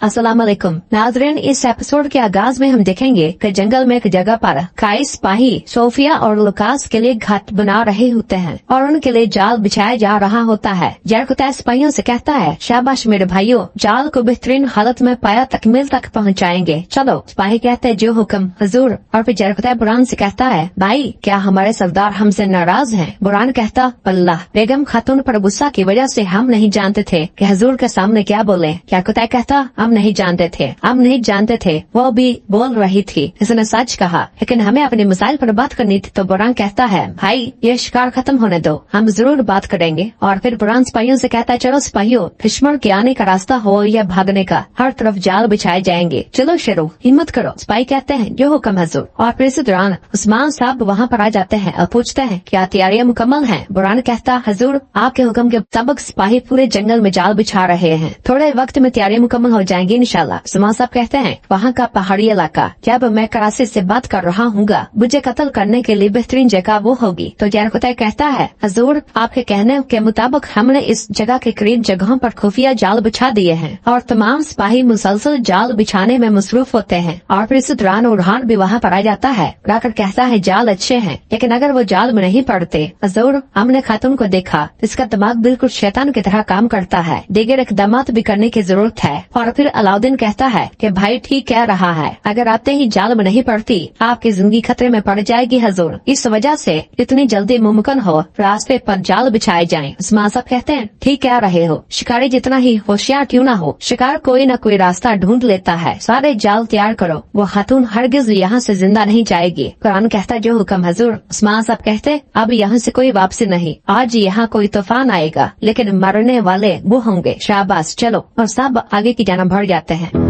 अस्सलाम वालेकुम नाज़रीन, इस एपिसोड के आगाज में हम देखेंगे कि जंगल में एक जगह पर काई सिपाही सोफिया और लुकास के लिए घाट बना रहे होते हैं और उनके लिए जाल बिछाया जा रहा होता है। जरकुता सिपाहियों से कहता है, शाबाश मेरे भाइयों, जाल को बेहतरीन हालत में पाया तकमील तक पहुँचाएंगे, चलो। सिपाही कहते हैं, जो हुक्म हुजूर। और फिर जरकुता बुरहान से कहता है, भाई क्या हमारे सरदार हमसे नाराज हैं? बुरहान कहता, अल्लाह, बेगम खातून पर गुस्सा की वजह से हम नहीं जानते थे कि हुजूर के सामने क्या बोले। जरकुता कहता, हम नहीं जानते थे, वो भी बोल रही थी, इसने सच कहा, लेकिन हमें अपने मसाइल पर बात करनी थी। तो बुरहान कहता है, भाई ये शिकार खत्म होने दो, हम जरूर बात करेंगे। और फिर बुरहान सिपाहियों से कहता है, चलो सिपाहियों, दुश्मन के आने का रास्ता हो या भागने का, हर तरफ जाल बिछाए जाएंगे, चलो शेरो हिम्मत करो। सिपाही कहते हैं, जो हुक्म हुजूर। और फिर इसी दौरान उस्मान साहब वहाँ पर आ जाते हैं और पूछते हैं, क्या तैयारियां मुकम्मल हैं? बुरहान कहता, हुजूर आपके हुक्म के मुताबिक सिपाही पूरे जंगल में जाल बिछा रहे हैं, थोड़े वक्त में तैयारियां मुकम्मल हो जाएंगी इंशाल्लाह। उस्मान साहब कहते हैं, वहाँ का पहाड़ी इलाका, जब मैं कराची से बात कर रहा हूँगा, मुझे कत्ल करने के लिए बेहतरीन जगह वो होगी। तो जरकुता कहता है, हुजूर आपके कहने के मुताबिक हमने इस जगह के करीब जगहों पर खुफिया जाल बिछा दिए हैं और तमाम सिपाही मुसलसल जाल बिछाने में मसरूफ होते हैं। और फिर इस दौरान बुरहान भी वहाँ पर आ जाता है, आकर कहता है, जाल अच्छे हैं, लेकिन अगर वो जाल में नहीं पड़ते, हुजूर हमने खातून को देखा, इसका दिमाग बिल्कुल शैतान की तरह काम करता है, दीगर इक़दामात भी करने की जरूरत है। और फिर अलाउद्दीन कहता है कि भाई ठीक कह रहा है, अगर आते ही जाल में नहीं पड़ती आपकी जिंदगी खतरे में पड़ जाएगी हुजूर, इस वजह से इतनी जल्दी मुमकिन हो रास्ते पर जाल बिछाए जाएं। उस्मान साहब कहते हैं, ठीक कह रहे हो, शिकारी जितना ही होशियार क्यों न हो, शिकार कोई न कोई रास्ता ढूंढ लेता है, सारे जाल तैयार करो, वो खातून हरगिज यहाँ से जिंदा नहीं जाएगी। कुरान कहता है, जो हुक्म हुजूर। उस्मान साहब कहते, अब यहाँ से कोई वापसी नहीं, आज यहाँ कोई तूफान आएगा, लेकिन मरने वाले वो होंगे, शाबाश चलो। और सब आगे की जाना बढ़ जाते हैं।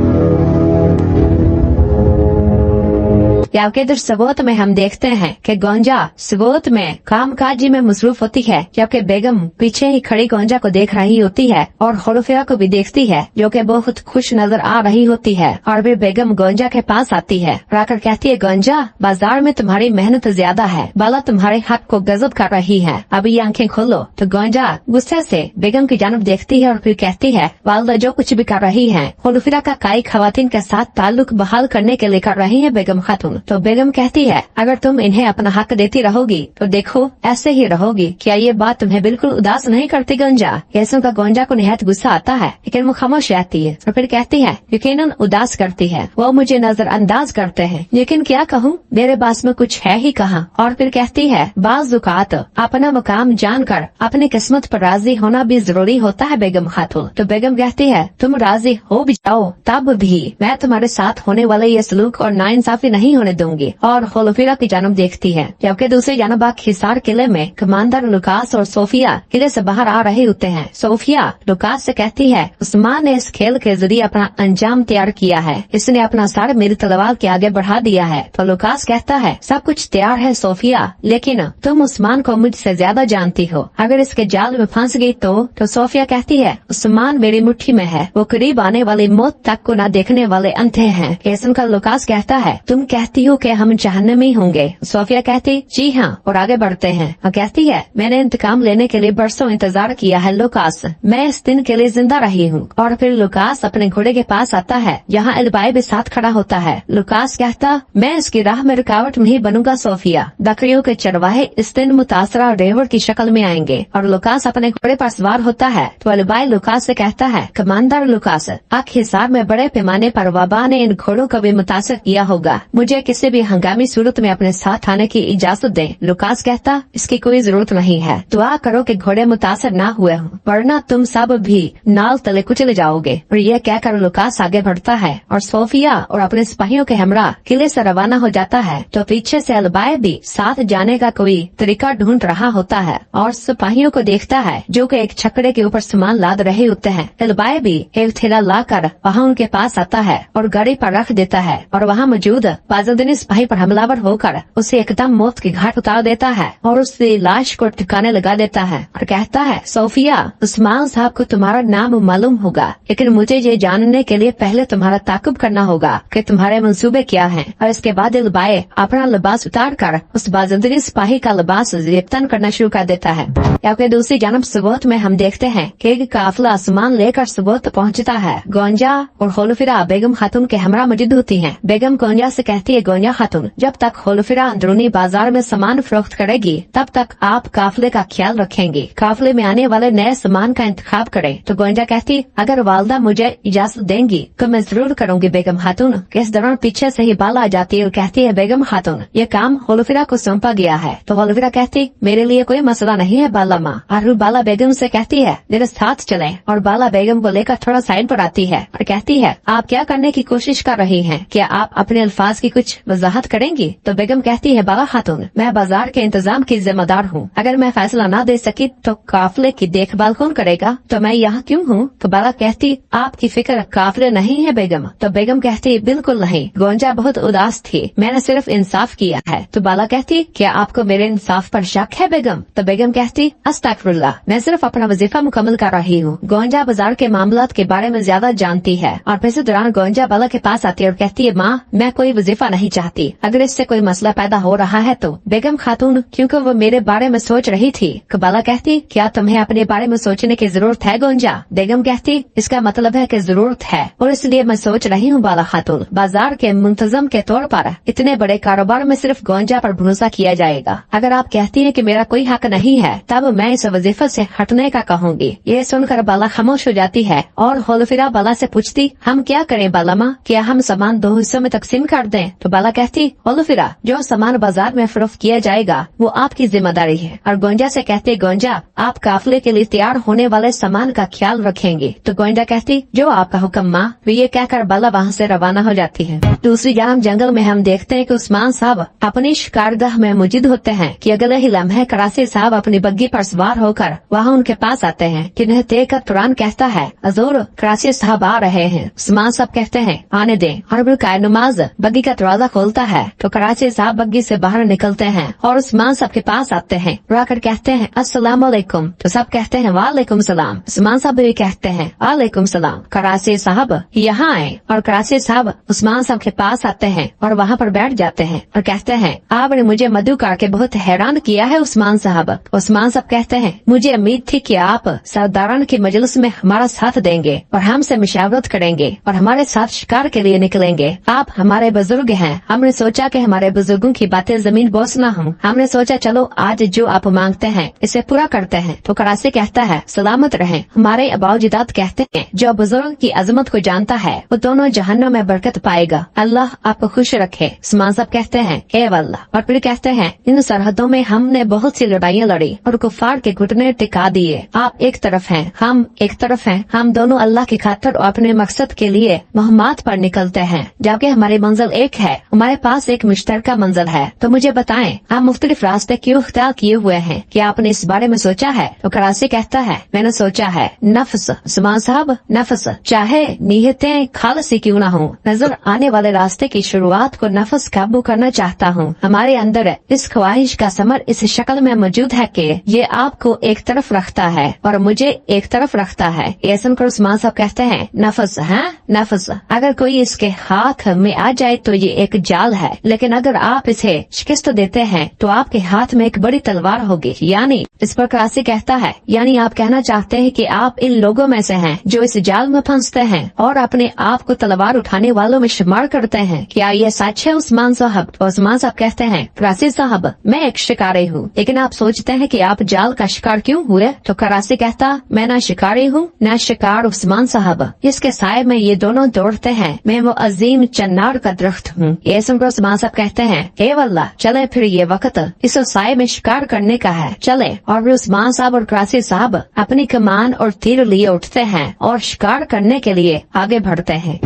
इधर सबोत में हम देखते हैं कि गोंजा सबोत में कामकाजी में मसरूफ होती है, जबकि बेगम पीछे ही खड़ी गोंजा को देख रही होती है और खुफिया को भी देखती है, जो कि बहुत खुश नजर आ रही होती है। और फिर बेगम गोंजा के पास आती है, आकर कहती है, गोंजा बाजार में तुम्हारी मेहनत ज्यादा है, बाला तुम्हारे हक को गजब कर रही है, अभी आंखें खोलो। तो गोंजा गुस्से से बेगम की जानब देखती है और फिर कहती है, वालदा जो कुछ भी कर रही है खुफिया का काई खवातीन के साथ ताल्लुक बहाल करने के लिए कर रही है बेगम खातून। तो बेगम कहती है, अगर तुम इन्हें अपना हक देती रहोगी तो देखो ऐसे ही रहोगी, क्या ये बात तुम्हें बिल्कुल उदास नहीं करती गोंजा? कैसों का गोंजा को निहायत गुस्सा आता है, लेकिन वो खामोश रहती है और फिर कहती है, यकीनन उदास करती है, वो मुझे नजरअंदाज करते हैं, लेकिन क्या कहूँ, मेरे पास में कुछ है ही कहाँ। और फिर कहती है, बाज़ औक़ात अपना मुकाम जानकर अपनी किस्मत पर राजी होना भी जरूरी होता है बेगम खातून। तो बेगम कहती है, तुम राजी हो भी जाओ तब भी मैं तुम्हारे साथ होने वाले ये सलूक और नाइंसाफी नहीं होने दूंगी। और खुफिया की जानब देखती है, जबकि दूसरी जानब हिसार किले में कमांडर लुकास और सोफिया किले से बाहर आ रहे होते हैं। सोफिया लुकास से कहती है, उस्मान ने इस खेल के जरिए अपना अंजाम तैयार किया है, इसने अपना सर मेरी तलवार के आगे बढ़ा दिया है। तो लुकास कहता है, सब कुछ तैयार है सोफिया, लेकिन तुम उस्मान को मुझसे ज्यादा जानती हो, अगर इसके जाल में फंस गई तो सोफिया कहती है, उस्मान मेरी मुट्ठी में है, वो करीब आने वाली मौत तक को न देखने वाले अंधे हैं। ये सुनकर लुकास कहता है, तुम कहती हो कि हम जहन्नमी होंगे? सोफिया कहती, जी हाँ, और आगे बढ़ते हैं। और कहती है, मैंने इंतकाम लेने के लिए बरसों इंतजार किया है लुकास, मैं इस दिन के लिए जिंदा रही हूँ। और फिर लुकास अपने घोड़े के पास आता है, जहाँ एलबाई भी साथ खड़ा होता है। लुकास कहता, मैं इसकी राह में रुकावट नहीं बनूंगा सोफिया, बकरियों के चरवाहे इस दिन मुतासरा रेवड़ की शक्ल में आएंगे। और लुकास अपने घोड़े पर सवार होता है। तो एलबाई लुकास से कहता है, कमांडर लुकास, हिसार में बड़े पैमाने पर वबा ने इन घोड़ों को भी मुतासर किया होगा, मुझे किसी भी हंगामी सूरत में अपने साथ आने की इजाजत दें। लुकास कहता, इसकी कोई जरूरत नहीं है, दुआ करो कि घोड़े मुतासर न हुए हों, वरना तुम सब भी नाल तले कुचले जाओगे। और यह कहकर लुकास आगे बढ़ता है और सोफिया और अपने सिपाहियों के हमरा किले से रवाना हो जाता है। तो पीछे से अलबाय भी साथ जाने का कोई तरीका ढूंढ रहा होता है और सिपाहियों को देखता है, जो कि एक छकड़े के ऊपर सामान लाद रहे होते हैं। अलबाय भी एक थैला लाकर वहाँ उनके पास आता है और गाड़ी पर रख देता है और वहाँ मौजूद बाजुद बाजुद्दीन सिपाही पर हमलावर होकर उसे एकदम मौत के घाट उतार देता है और उसकी लाश को ठिकाने लगा देता है और कहता है, सोफिया, उस्मान साहब को तुम्हारा नाम मालूम होगा, लेकिन मुझे ये जानने के लिए पहले तुम्हारा ताकुब करना होगा कि तुम्हारे मंसूबे क्या हैं। और इसके बाद दिलबाए अपना लिबास उतार कर उस बाजुद्दीन सिपाही का लिबास ज़िब्तन करना शुरू कर देता है। क्योंकि दूसरी जानब सबूत में हम देखते हैं कि एक काफिला सामान लेकर सबूत पहुँचता है। गोंजा और होलफिरा बेगम खातून के हमरा मौजूद होती हैं। बेगम गोंजा से कहती है, गोंजा खातून, जब तक होलफिरा अंदरूनी बाजार में सामान फरोख्त करेगी तब तक आप काफिले का ख्याल रखेंगी। काफिले में आने वाले नए सामान का इंतखाब करें। तो गोंजा कहती, अगर वालदा मुझे इजाजत देंगी तो मैं जरूर करूँगी बेगम खातून। इस दौरान पीछे से ही बाला आ जाती है और कहती है, बेगम खातून, ये काम होलफिरा को सौंपा गया है। तो होलफिरा कहती, मेरे लिए कोई मसला नहीं है बाला माँ। और बाला बेगम से कहती है, मेरे साथ चलें। और बाला बेगम को लेकर थोड़ा साइड पर आती है और कहती है, आप क्या करने की कोशिश कर रही हैं? क्या आप अपने अल्फाज की कुछ वजाहत करेंगी? तो बेगम कहती है, बाला खातून, मैं बाजार के इंतजाम की जिम्मेदार हूँ। अगर मैं फैसला न दे सकी तो काफिले की देखभाल कौन करेगा? तो मैं यहाँ क्यों हूँ? तो बाला कहती, आपकी फिक्र काफिले नहीं है बेगम। तो बेगम कहती, बिल्कुल नहीं। गोंजा बहुत उदास थी, मैंने सिर्फ इंसाफ किया है। तो बाला कहती, क्या आपको मेरे इंसाफ पर शक है बेगम? तो बेगम कहती, अस्तगफिरुल्लाह, मैं सिर्फ अपना वजीफा मुकम्मल कर रही हूँ। गोंजा बाजार के मामलात के बारे में ज्यादा जानती है। और फिर इस दौरान गोंजा बाला के पास आती है और कहती है, माँ, मैं कोई वजीफा नहीं चाहती, अगर इससे कोई मसला पैदा हो रहा है तो। बेगम खातून, क्योंकि वो मेरे बारे में सोच रही थी। बाला कहती, क्या तुम्हें अपने बारे में सोचने की जरूरत है गोंजा? बेगम कहती, इसका मतलब है कि जरूरत है और इसलिए मैं सोच रही हूँ बाला खातून। बाजार के मुंतजम के तौर पर इतने बड़े कारोबार में सिर्फ गोंजा पर भरोसा किया जाएगा। अगर आप कहती हैं कि मेरा कोई हक नहीं है तब मैं इस वजीफे से हटने का कहूँगी। ये सुनकर बाला खामोश हो जाती है और होलफिरा बाला से पूछती, हम क्या करें बाला माँ? क्या हम सामान दो हिस्सों में तकसीम कर दें? तो बाला कहती, होलफिरा, जो सामान बाजार में फरोख्त किया जाएगा वो आपकी जिम्मेदारी है। और गोंजा से कहते, गोंजा, आप काफिले के लिए तैयार होने वाले सामान का ख्याल रखेंगे। तो गोंजा कहती, जो आपका हुक्म माँ। तो ये कहकर बाला वहाँ से रवाना हो जाती है। दूसरी जानब जंगल में हम देखते हैं कि उस्मान साहब अपनी शिकारगाह में मौजूद होते हैं कि अगले ही लम्हे कराची साहब अपनी बग्गी पर सवार होकर वहाँ उनके पास आते हैं कि उन्हें देखकर तुरान कहता है, हजूर, कराची साहब आ रहे हैं। उस्मान साहब कहते हैं, आने दें। और बिल्कुल नमाज बग्गी का दरवाजा खोलता है तो कराची साहब बग्गी से बाहर निकलते हैं और उस्मान साहब के पास आते हैं। आकर कहते हैं, अस्सलाम वालेकुम। तो सब कहते हैं, वालेकुम सलाम। उस्मान साहब भी कहते हैं, वालेकुम सलाम। कराची साहब यहाँ आए। और कराची साहब उस्मान साहब के पास आते हैं और वहाँ पर बैठ जाते हैं और कहते हैं, आपने मुझे मधु करके बहुत हैरान किया है उस्मान साहब। उस्मान साहब कहते हैं, मुझे उम्मीद थी कि आप सरदारान की मजलिस में हमारा साथ देंगे और हमसे मशावरत करेंगे और हमारे साथ शिकार के लिए निकलेंगे। आप हमारे बुजुर्ग हैं, हमने सोचा कि हमारे बुजुर्गों की बातें जमीन बोस न हों। हमने सोचा चलो आज जो आप मांगते हैं इसे पूरा करते हैं। तो कराची कहता है, सलामत रहें। हमारे अबाउजिदात कहते हैं, जो बुजुर्ग की अजमत को जानता है वो दोनों जहन्नम में बरकत पाएगा। अल्लाह आपको खुश रखे। उस्मान साहब कहते हैं, ए अल्लाह। और फिर कहते हैं, इन सरहदों में हमने बहुत सी लड़ाइयाँ लड़ी और कुफार के घुटने टिका दिए। आप एक तरफ हैं, हम एक तरफ हैं। हम दोनों अल्लाह की खातिर और अपने मकसद के लिए मुहम्मद पर निकलते हैं। जबकि हमारी मंजिल एक है, हमारे पास एक मुश्तरका मंजिल है। तो मुझे बताएं, आप मुख्तलिफ रास्ते क्यों इख्तियार किए हुए हैं? क्या आपने इस बारे में सोचा है? तो कराची कहता है, मैंने सोचा है। नफ्स, उस्मान साहब, नफ्स, चाहे नीयतें खालसी क्यों न हो, नजर आने वाले रास्ते की शुरुआत को नफ्स काबू करना चाहता हूँ। हमारे अंदर इस ख्वाहिश का समर इस शक्ल में मौजूद है कि ये आपको एक तरफ रखता है और मुझे एक तरफ रखता है। ये सुनकर उस्मान साहब कहते हैं, नफ्स है, नफ्स, अगर कोई इसके हाथ में आ जाए तो ये एक जाल है, लेकिन अगर आप इसे शिकस्त देते हैं तो आपके हाथ में एक बड़ी तलवार होगी। यानी इस पर कराची कहता है, यानी आप कहना चाहते हैं कि आप इन लोगों में से हैं जो इस जाल में फंसते हैं और अपने आप को तलवार उठाने वालों में शुमार करते हैं। क्या ये सच है उस्मान साहब? तो उस्मान साहब कहते हैं, कराची साहब, मैं एक शिकारी हूँ, लेकिन आप सोचते हैं कि आप जाल का शिकार क्यों हुए? तो कराची कहता, मैं न शिकारी हूँ न शिकार उस्मान साहब, इसके साए में ये दोनों दौड़ते हैं। मैं वो अजीम चन्नार का दरख्त हूँ। ये सुनकर उस्मान साहब कहते हैं, हे वल्लाह, चले फिर ये वक्त इस साए में शिकार करने का है, चले। और फिर उस्मान साहब और कराची साहब अपनी कमान और तीर लिए उठते हैं और शिकार करने के लिए आगे बढ़ते हैं।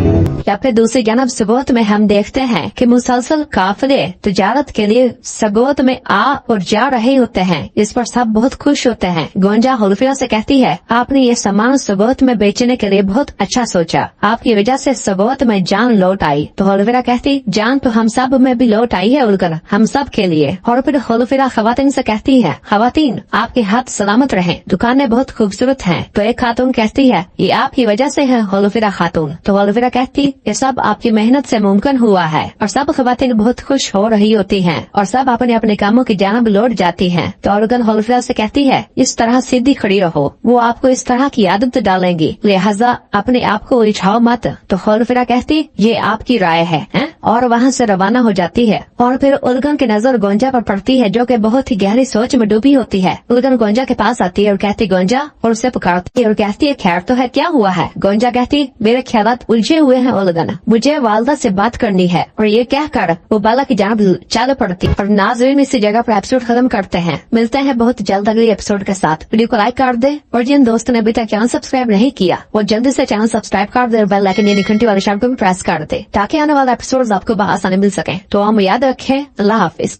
या फिर दूसरी जानब सबूत में हम देखते हैं कि मुसलसल काफिले तिजारत के लिए सबूत में आ और जा रहे होते हैं। इस पर सब बहुत खुश होते हैं। गोंजा हुल्फिया से कहती है, आपने ये सामान सबूत में बेचने के लिए बहुत अच्छा सोचा, आपकी वजह से सबूत में जान लौट आई। तो हुल्फिया कहती, जान तो हम सब में भी लौट आई है उलगन, हम सब के लिए। और फिर हुल्फिया खवातीन से कहती है, खवातीन आपके हाथ सलामत रहे, दुकानें बहुत खूबसूरत हैं। तो एक खातून कहती है, ये आपकी वजह से है हुल्फिया खातून। तो हुल्फिया कहती, ये सब आपकी मेहनत से मुमकिन हुआ है। और सब खवातीन बहुत खुश हो रही होती हैं और सब अपने अपने कामों की जानब लौट जाती हैं। तो उलगन हुल्फिया से कहती है, इस तरह सीधी खड़ी रहो, वो आपको इस तरह की आदत डालेंगी, लिहाजा अपने आप को उलझाओ मत। तो हुल्फिया कहती, ये आपकी राय है, और वहाँ से रवाना हो जाती है। और फिर उलगन की नजर गोंजा पर पड़ती है जो कि बहुत ही गहरी सोच में डूबी होती है। उलगन गोंजा के पास आती है और कहती, गोंजा, और उसे पुकारती है और कहती है, खैर तो है, क्या हुआ है? गोंजा कहती, मेरे ख्यालात उलझे हुए हैं उलगन, मुझे वालदा से बात करनी है। और ये कहकर वो बाला की जानब चल पड़ती। और नाज़रीन, इसी जगह पर एपिसोड खत्म करते हैं। मिलते हैं बहुत जल्द अगले एपिसोड के साथ। वीडियो को लाइक कर दे और जिन दोस्तों ने अभी तक चैनल सब्सक्राइब नहीं किया वो जल्दी से चैनल सब्सक्राइब कर दे और बेल आइकन यानी घंटी वाले शाम को भी प्रेस कर दे ताकि आने वाला एपिसोड आपको बआसानी मिल सके। तो हम याद रखें, अल्लाह हाफिज।